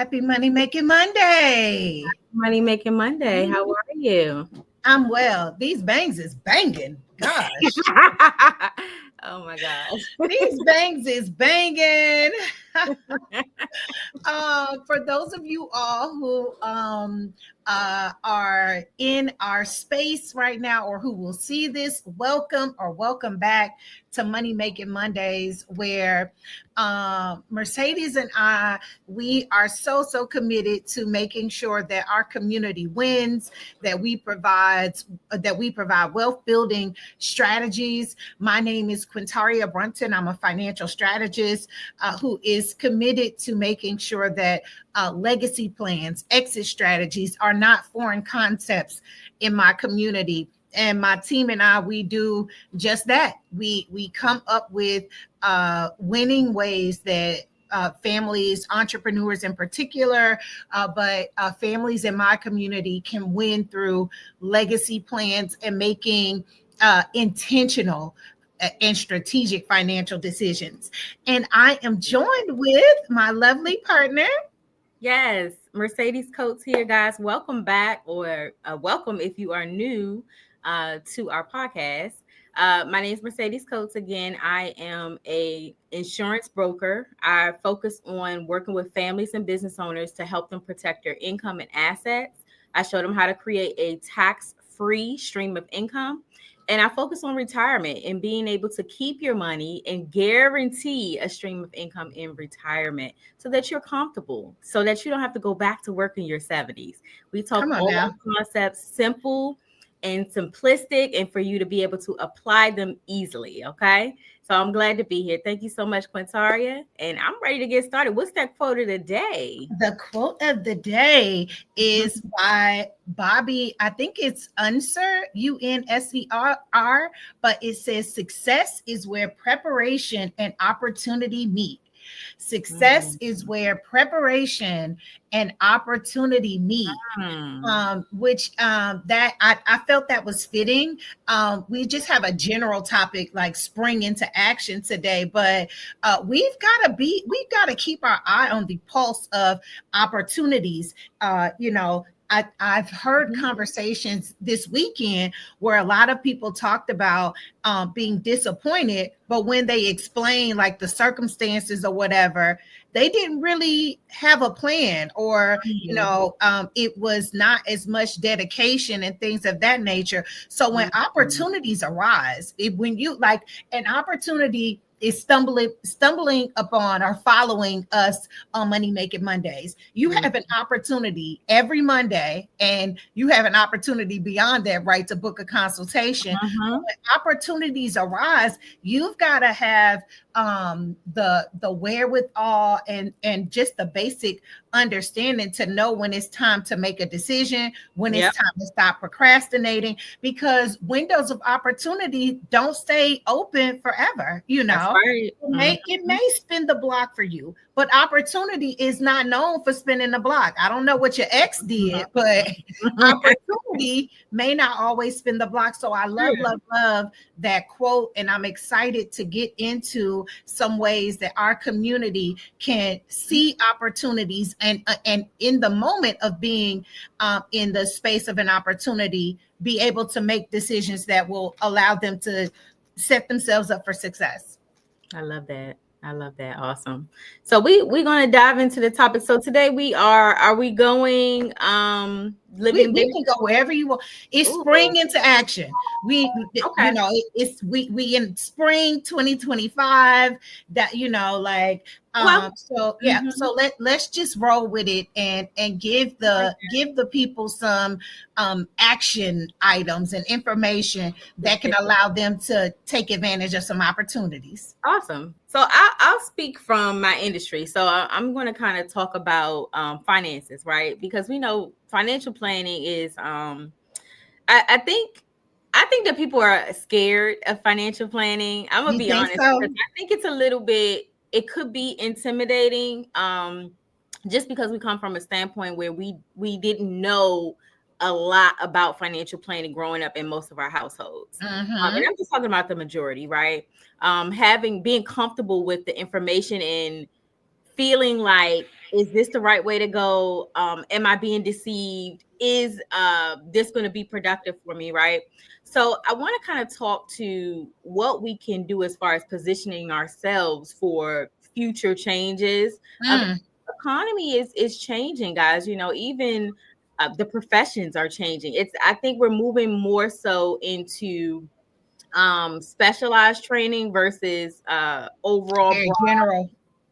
Happy Money Making Monday. Money Making Monday. How are you? I'm well. These bangs is banging. Gosh, Oh my gosh. these bangs is banging. For those of you all who are in our space right now or who will see this, welcome or welcome back to Money Making Mondays, where Mercedes and I, we are so committed to making sure that our community wins, that we provide wealth building strategies. My name is Quintaria Brunton. I'm a financial strategist who is committed to making sure that legacy plans, exit strategies are not foreign concepts in my community. And my team and I, we do just that. We come up with winning ways that families, entrepreneurs in particular, but families in my community can win through legacy plans and making intentional and strategic financial decisions. And I am joined with my lovely partner. Yes, Mercedes Coates here, guys. Welcome back, or welcome if you are new to our podcast. My name is Mercedes Coates again. I am a insurance broker. I focus on working with families and business owners to help them protect their income and assets. I show them how to create a tax-free stream of income. And I focus on retirement and being able to keep your money and guarantee a stream of income in retirement so that you're comfortable, so that you don't have to go back to work in your 70s. We talk Come on all now. concepts simple and simplistic, and for you to be able to apply them easily. Okay. So I'm glad to be here. Thank you so much, Quintaria. And I'm ready to get started. What's that quote of the day? The quote of the day is by Bobby. I think it's Unser, Unser, but it says success is where preparation and opportunity meet. Success is where preparation and opportunity meet. Which that I felt that was fitting. We just have a general topic like spring into action today, but we've got to keep our eye on the pulse of opportunities. I've heard conversations this weekend where a lot of people talked about being disappointed, but when they explain like the circumstances or whatever, they didn't really have a plan, or it was not as much dedication and things of that nature. So when opportunities arise, when you like an opportunity is stumbling upon or following us on Money Making Mondays. You have an opportunity every Monday, and you have an opportunity beyond that, right, to book a consultation. When opportunities arise, you've got to have the wherewithal and just the basic understanding to know when it's time to make a decision, when it's time to stop procrastinating, because windows of opportunity don't stay open forever. That's right. It may spin the block for you, but opportunity is not known for spinning the block. I don't know what your ex did, but opportunity may not always spin the block. So I love that quote, and I'm excited to get into some ways that our community can see opportunities and in the moment of being in the space of an opportunity, be able to make decisions that will allow them to set themselves up for success. I love that. Awesome. So we're going to dive into the topic. So today are we going living we can go wherever you want. It's spring into action. We in spring 2025, that so let's just roll with it and give the people some action items and information that can allow them to take advantage of some opportunities. Awesome. So I'll speak from my industry. So I'm going to kind of talk about finances, right? Because we know financial planning is I think that people are scared of financial planning. I'm gonna be honest, because I think it's a little bit, it could be intimidating, just because we come from a standpoint where we didn't know a lot about financial planning growing up in most of our households. And I'm just talking about the majority, right? Being comfortable with the information and feeling like Is this the right way to go? Am I being deceived? Is this going to be productive for me? Right. So I want to kind of talk to what we can do as far as positioning ourselves for future changes. Mm, The economy is changing, guys. You know, even the professions are changing. I think we're moving more so into specialized training versus overall very general.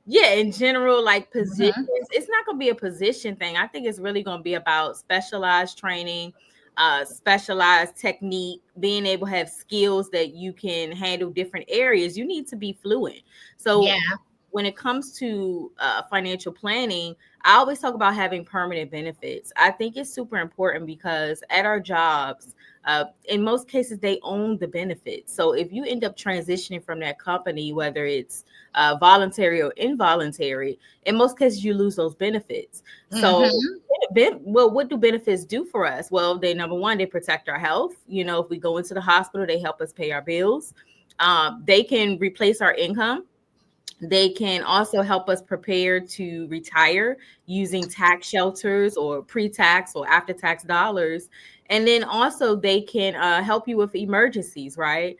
yeah, in general, like positions, Mhm. it's not going to be a position thing. I think it's really going to be about specialized training, specialized technique, being able to have skills that you can handle different areas. You need to be fluent. So Yeah. when it comes to financial planning, I always talk about having permanent benefits. I think it's super important because at our jobs, in most cases, they own the benefits. So if you end up transitioning from that company, whether it's voluntary or involuntary, in most cases, you lose those benefits. So, Mhm. well, what do benefits do for us? Well, they number one, they protect our health. You know, if we go into the hospital, they help us pay our bills. They can replace our income. They can also help us prepare to retire using tax shelters or pre-tax or after-tax dollars. And then also they can help you with emergencies, right?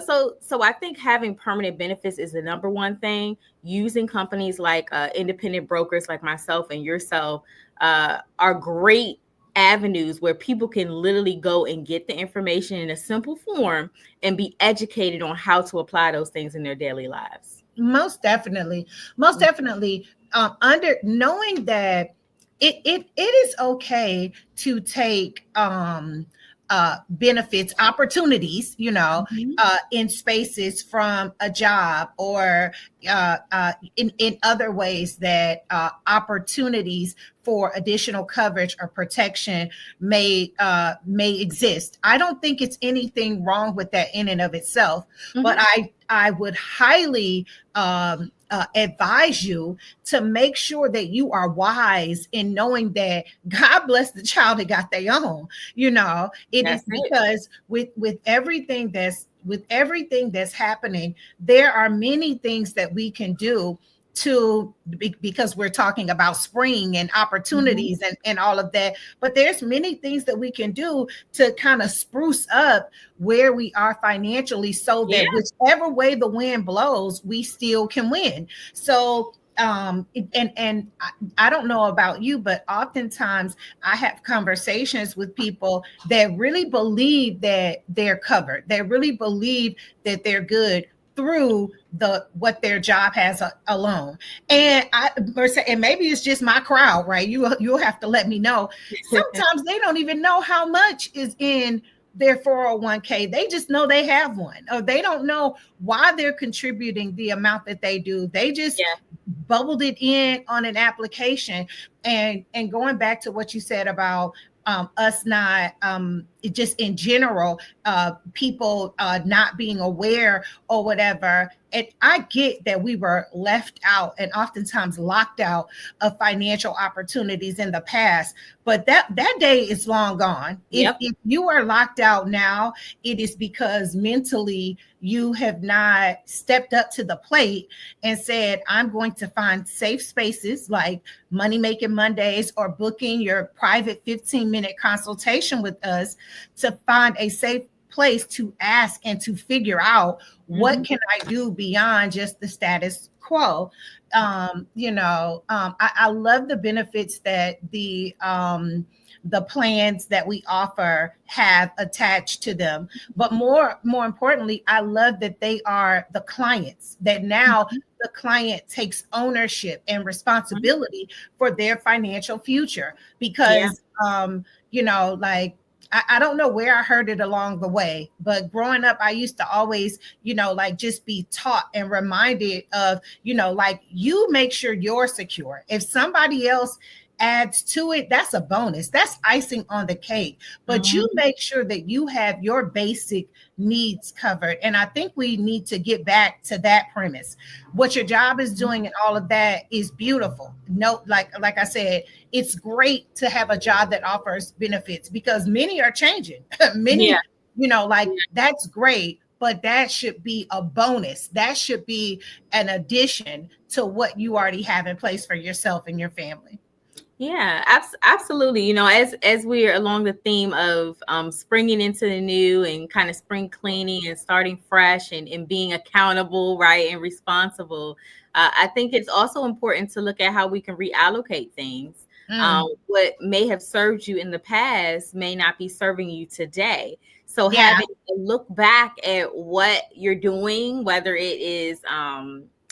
So I think having permanent benefits is the number one thing. Using companies like independent brokers like myself and yourself are great avenues where people can literally go and get the information in a simple form and be educated on how to apply those things in their daily lives. Most definitely. Most definitely. Under knowing that it is okay to take benefits, opportunities, Mhm. in spaces from a job, or in other ways that opportunities for additional coverage or protection may exist. I don't think it's anything wrong with that in and of itself, but Mhm. I would highly advise you to make sure that you are wise in knowing that God bless the child that got their own. It is That's it. because with everything that's happening, there are many things that we can do because we're talking about spring and Mhm. opportunities and all of that. But there's many things that we can do to kind of spruce up where we are financially, so Yeah. that whichever way the wind blows, we still can win. So I don't know about you, but oftentimes I have conversations with people that really believe that they're covered. They really believe that they're good through the what their job has alone. And maybe it's just my crowd, right? You'll have to let me know. Sometimes they don't even know how much is in their 401k. They just know they have one, or they don't know why they're contributing the amount that they do. They just Yeah. bubbled it in on an application. And going back to what you said about us not just in general, people not being aware or whatever. And I get that we were left out and oftentimes locked out of financial opportunities in the past, but that day is long gone. if, Yep. if you are locked out now, it is because mentally you have not stepped up to the plate and said, I'm going to find safe spaces like Money Making Mondays, or booking your private 15-minute consultation with us to find a safe place to ask and to figure out, what Mhm. can I do beyond just the status quo. I love the benefits that the plans that we offer have attached to them, but more importantly, I love that they are the clients, that now Mhm. the client takes ownership and Mhm. responsibility for their financial future. Yeah. Because like, I don't know where I heard it along the way, but growing up, I used to always, like, just be taught and reminded of, like, you make sure you're secure. If somebody else adds to it, that's a bonus. That's icing on the cake. But you Mhm. make sure that you have your basic needs covered. And I think we need to get back to that premise. What your job is doing and all of that is beautiful. No, like I said, it's great to have a job that offers benefits, because many are changing. Yeah. Many, like, that's great. but that should be a bonus. That should be an addition to what you already have in place for yourself and your family. Yeah, absolutely. You know, as we're along the theme of springing into the new and kind of spring cleaning and starting fresh and being accountable, right, and responsible, I think it's also important to look at how we can reallocate things. What may have served you in the past may not be serving you today. So Yeah, having a look back at what you're doing, whether it is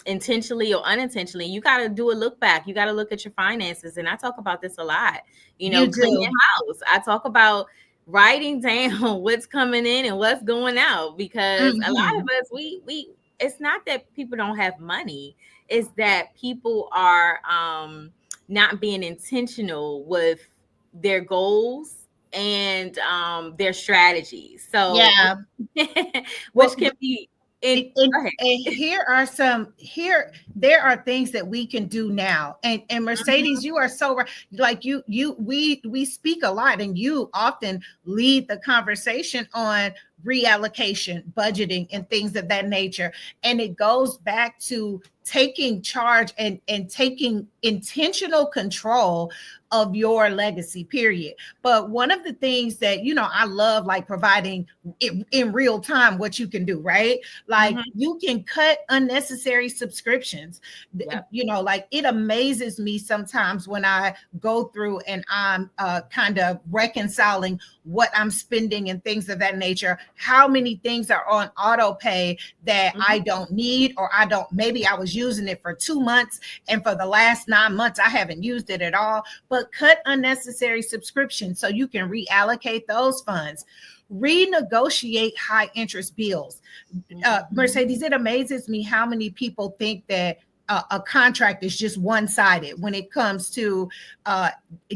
intentionally or unintentionally, you got to do a look back. You got to look at your finances. And I talk about this a lot, you know, you cleaning do. house. I talk about writing down what's coming in and what's going out, because a lot of Mhm. us, it's not that people don't have money. It's that people are not being intentional with their goals and their strategies. So, Yeah. which Well, can be in, go ahead. and here are some here there are things that we can do now, and Mercedes, you are so right. Like we speak a lot, and you often lead the conversation on reallocation, budgeting, and things of that nature, and it goes back to taking charge and taking intentional control of your legacy, period. But one of the things that I love, like providing in real time what you can do, right? Like Mhm. you can cut unnecessary subscriptions. Yep. Like it amazes me sometimes when I go through and I'm kind of reconciling what I'm spending and things of that nature. How many things are on auto pay that I Mhm. don't need, or maybe I was using it for 2 months, and for the last 9 months, I haven't used it at all. But cut unnecessary subscriptions so you can reallocate those funds. Renegotiate high interest bills. Mhm. Mercedes, it amazes me how many people think that a contract is just one-sided when it comes to uh,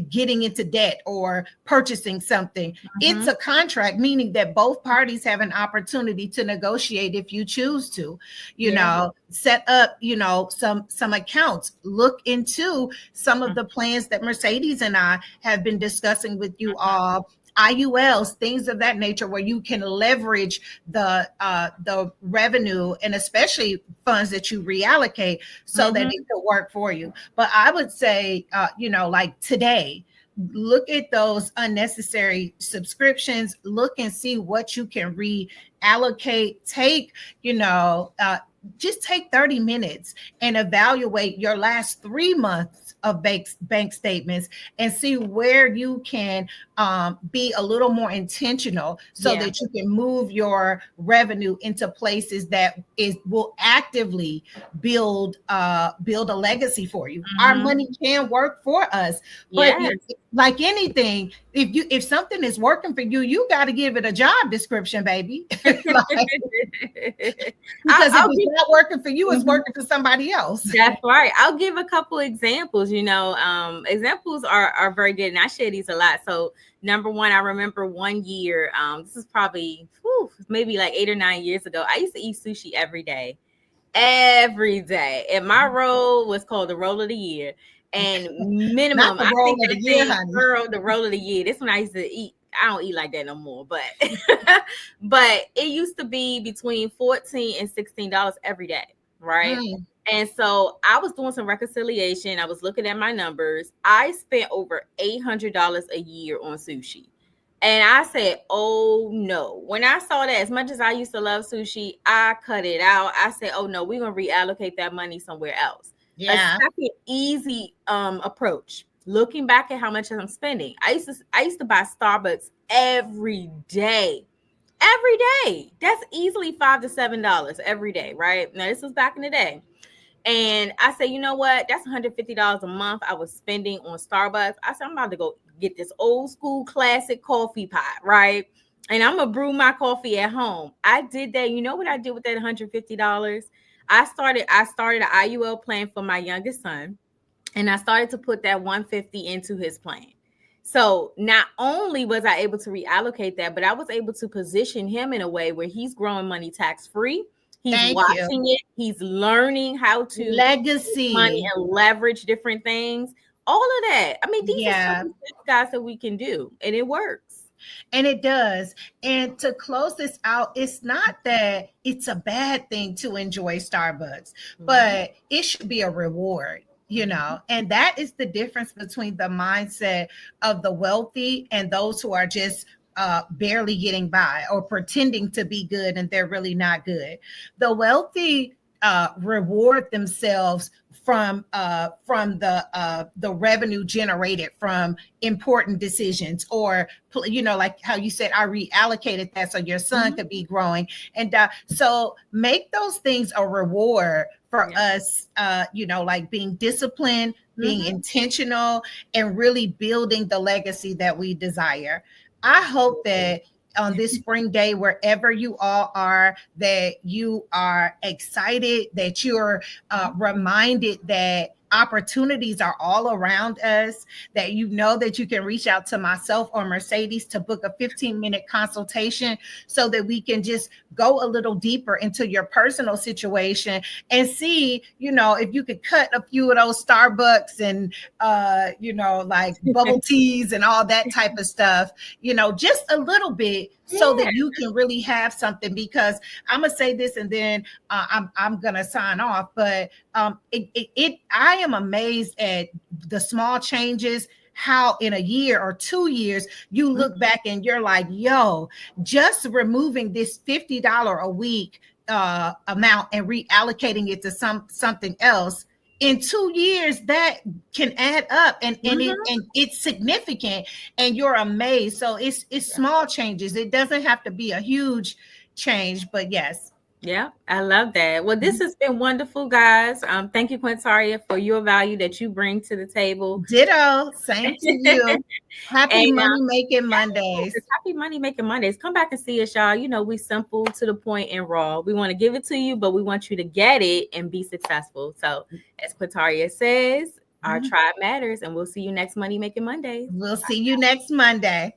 getting into debt or purchasing something. It's Mhm. a contract, meaning that both parties have an opportunity to negotiate if you choose to. Yeah. Set up some accounts, look into some of Mhm. the plans that Mercedes and I have been discussing with you all, IULs, things of that nature, where you can leverage the revenue, and especially funds that you reallocate, so that Mhm. it could work for you. But I would say, like today, look at those unnecessary subscriptions. Look and see what you can reallocate. Just take 30 minutes and evaluate your last 3 months of bank statements and see where you can be a little more intentional, so Yeah. that you can move your revenue into places that will actively build a legacy for you. Our Mhm. money can work for us, but Yes. like anything, if something is working for you, you got to give it a job description, baby. Like, because if I'll it's give. not working for you, it's Mhm. working for somebody else. That's right. I'll give a couple examples. You know, examples are very good, and I share these a lot. So, number one, I remember one year. This is probably maybe like 8 or 9 years ago. I used to eat sushi every day, and my roll was called the roll of the year. And Not minimum, the I think roll of that the year, thing, honey. girl, the roll of the year. This when I used to eat. I don't eat like that no more, but but it used to be between $14 and $16 every day, right? Mm, And so I was doing some reconciliation. I was looking at my numbers. I spent over $800 a year on sushi. And I said, oh no. When I saw that, as much as I used to love sushi, I cut it out. I said, oh no, we're going to reallocate that money somewhere else. A yeah. second easy approach. Looking back at how much I'm spending. I used to buy Starbucks every day. Every day. That's easily $5 to $7 every day, right? Now this was back in the day. And I said, you know what? That's $150 a month I was spending on Starbucks. I said, I'm about to go get this old school classic coffee pot, right? And I'm gonna brew my coffee at home. I did that. You know what I did with that $150? I started an IUL plan for my youngest son, and I started to put that 150 into his plan. So not only was I able to reallocate that, but I was able to position him in a way where he's growing money tax free. He's Thank you. watching it. He's learning how to make money Legacy. and leverage different things. All of that. I mean, these are Yeah. simple steps, guys, that we can do, and it works. And it does. And to close this out, it's not that it's a bad thing to enjoy Starbucks, but it should be a reward, and that is the difference between the mindset of the wealthy and those who are just barely getting by or pretending to be good and they're really not good. The wealthy reward themselves from the revenue generated from important decisions, or like how you said, I reallocated that so your son could be growing, and so make those things a reward for us, like being disciplined, being intentional, and really building the legacy that we desire. I hope that on this spring day, wherever you all are, that you are excited, that you're reminded that opportunities are all around us, that you know that you can reach out to myself or Mercedes to book a 15-minute consultation so that we can just go a little deeper into your personal situation and see, if you could cut a few of those Starbucks and, like bubble teas and all that type of stuff, just a little bit, so that you can really have something. Because I'm gonna say this, and then I'm gonna sign off. But I am amazed at the small changes. How in a year or 2 years you look back and you're like, yo, just removing this $50 a week amount and reallocating it to something else. In 2 years, that can add up, and it's significant, and you're amazed. So it's small changes. It doesn't have to be a huge change, but yes. Yeah, I love that. Well, this has been wonderful, guys. Thank you, Quintaria, for your value that you bring to the table. Ditto. Same to you. Happy money making Mondays. Happy money making Mondays. Come back and see us, y'all. We simple, to the point, and raw. We want to give it to you, but we want you to get it and be successful. So, as Quintaria says, our tribe matters, and we'll see you next Money Making Mondays. We'll see you next Monday.